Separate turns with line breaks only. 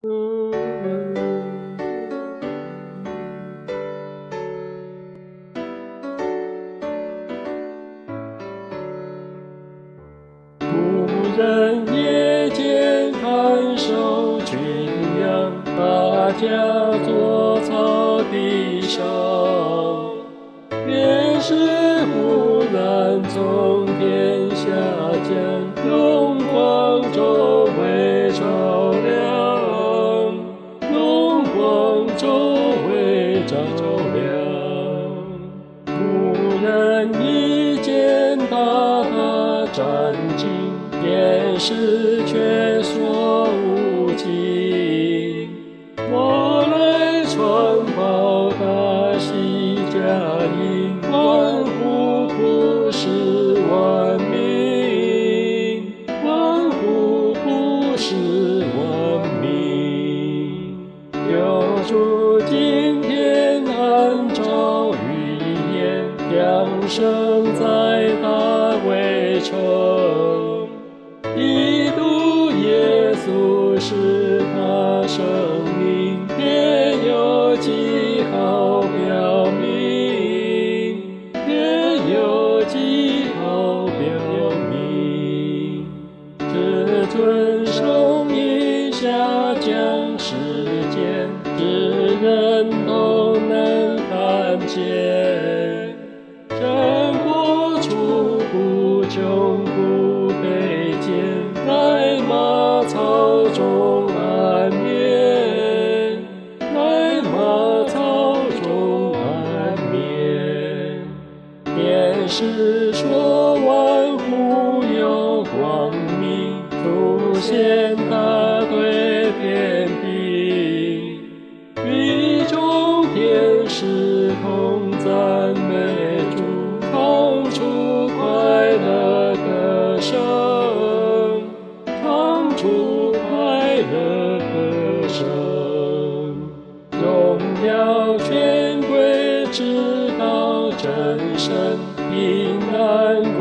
无人夜间看守群羊，大家坐草地上。天使忽然从天下降，用光周围照亮，用光周围照亮。忽然一见大他战尽，天使却说无尽。我来传报大喜佳音，万户不是万民，万户不是万民。救主今天按照预言，降生在大卫城。基督耶稣是他生命，天有记号表明，天有记号表明。至尊圣婴下降世间，世人都能看见。胜过楚不穷不卑贱，在马槽中安眠，在马槽中安眠。天使说万户有光明，出现他对天地，宇宙天使同赞美主，唱出快乐歌声，唱出快乐歌声。荣耀权贵直到真神，平安归